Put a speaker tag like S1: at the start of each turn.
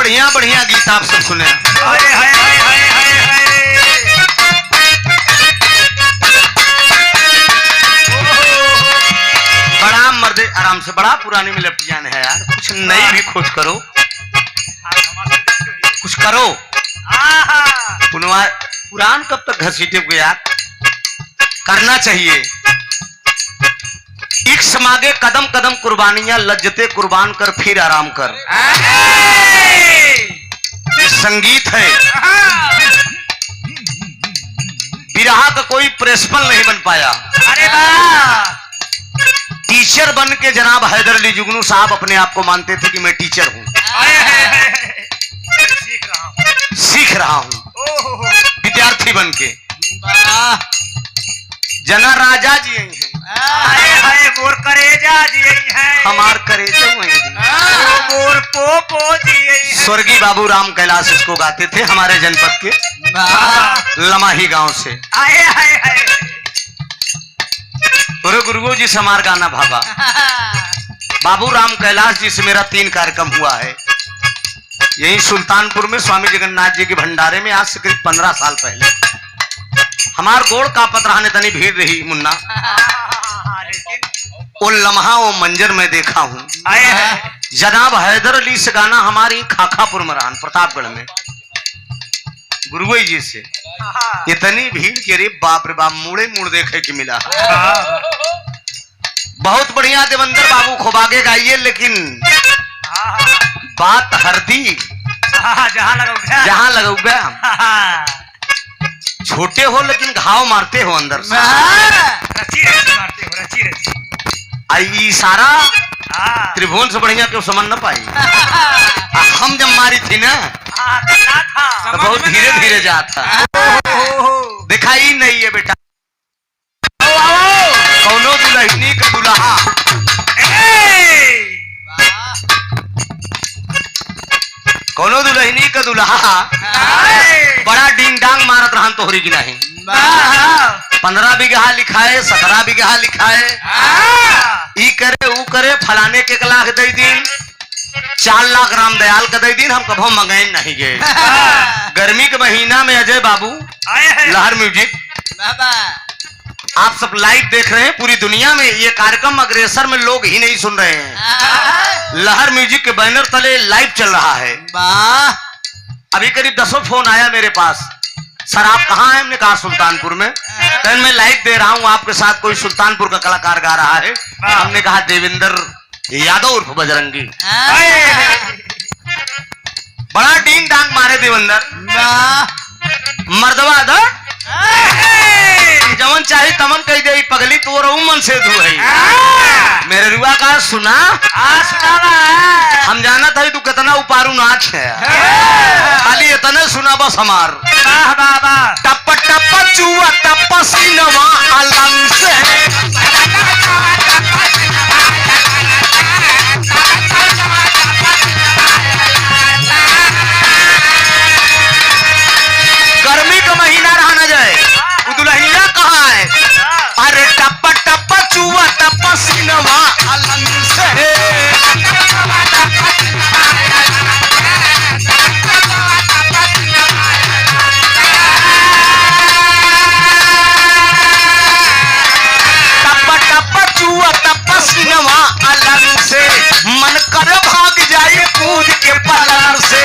S1: बढ़िया बढ़िया गीत आप सब सुने। बड़ा मर्दे आराम से, बड़ा पुरानी में लपट जाने है यार, कुछ नई भी खोज करो, कुछ करो। पुरान कब तक घसीटे यार, करना चाहिए। इक्स मांगे कदम कदम कुर्बानियां, लज्जते कुर्बान कर फिर आराम कर। संगीत है, बिरहा का कोई प्रिंसिपल नहीं बन पाया।
S2: अरे वाह,
S1: टीचर बन के जनाब हैदर अली जुगनू साहब अपने आप को मानते थे कि मैं टीचर हूं, सीख रहा हूं विद्यार्थी बन के। जना राजा जी यही हैं,
S2: मोर करेजा जी हैं,
S1: हमार करेजा वही
S2: मोर पोपो जी।
S1: स्वर्गीय बाबू राम कैलाश इसको गाते थे हमारे जनपद के लमाही गांव से।
S2: आए हाय हाय,
S1: पूरे गुरुगो जी से हमार गाना भागा। बाबू राम कैलाश जी से मेरा 3 कार्यक्रम हुआ है यही सुल्तानपुर में स्वामी जगन्नाथ जी के भंडारे में, आज से करीब 15 साल पहले। हमार गोड़ का पतरा ने तनी भीड़ रही मुन्ना, वो लम्हा वो मंजर में देखा हूँ। जनाब हैदर अली से गाना हमारी खाखापुर मरान प्रतापगढ़ में गुरुगोई जी से, इतनी भीड़ के रे बाप रे बाप, मुड़े मुड़ देखे कि मिला। बहुत बढ़िया देवेंद्र बाबू खोबागे गाइए, लेकिन बात हरदी जहां लगोगा। छोटे हो लेकिन घाव मारते हो अंदर से, आई सारा त्रिभुवन से बढ़िया क्यों समझ न पाई। हम जब मारी थी ना तो बहुत धीरे धीरे जाता, दिखाई नहीं है बेटा। कौनो दुल्हनी का दुल्हा, कौनो दुल्हनी का दुल्हा बड़ा डिंग डांग मारत रहन तोहरी की नहीं। 15 बीघा लिखाए, 17 बीघा लिखाए, ई करे ऊ करे, फलाने के 1 लाख दे दिन, 4 लाख रामदयाल का दे दिन, हम कभो मंगाए नहीं गए। गर्मी के महीना में अजय बाबू लहर म्यूजिक, आप सब लाइव देख रहे हैं पूरी दुनिया में, ये कार्यक्रम अग्रेसर में लोग ही नहीं सुन रहे हैं। लहर म्यूजिक के बैनर तले लाइव चल रहा है। अभी करीब 10 फोन आया मेरे पास, सर आप कहाँ हैं? हमने कहा सुल्तानपुर में। तो मैं लाइव दे रहा हूँ आपके साथ, कोई सुल्तानपुर का कलाकार गा रहा है। हमने कहा देवेंद्र यादव उर्फ बजरंगी। बड़ा डींग डांग मारे देवेंद्र, मर्दवा दो जवन चाहे तमन कही दे, पगली तो रहू मन से धू है। मेरे रुआ का सुना, हम जाना था तू कितना उपारू नाच है, खाली इतने सुना बस हमार। टप टप चुआ टप सीनवा अलंग से, गर्मी का महीना रहा न जाए, दुल्हनिया कहाँ है? अरे टप टप चुआ टप सीनवा अलंग से, टप टप चुआ टप सीनवा अलंग से, मन कर भाग जाए कूद के पलंग से।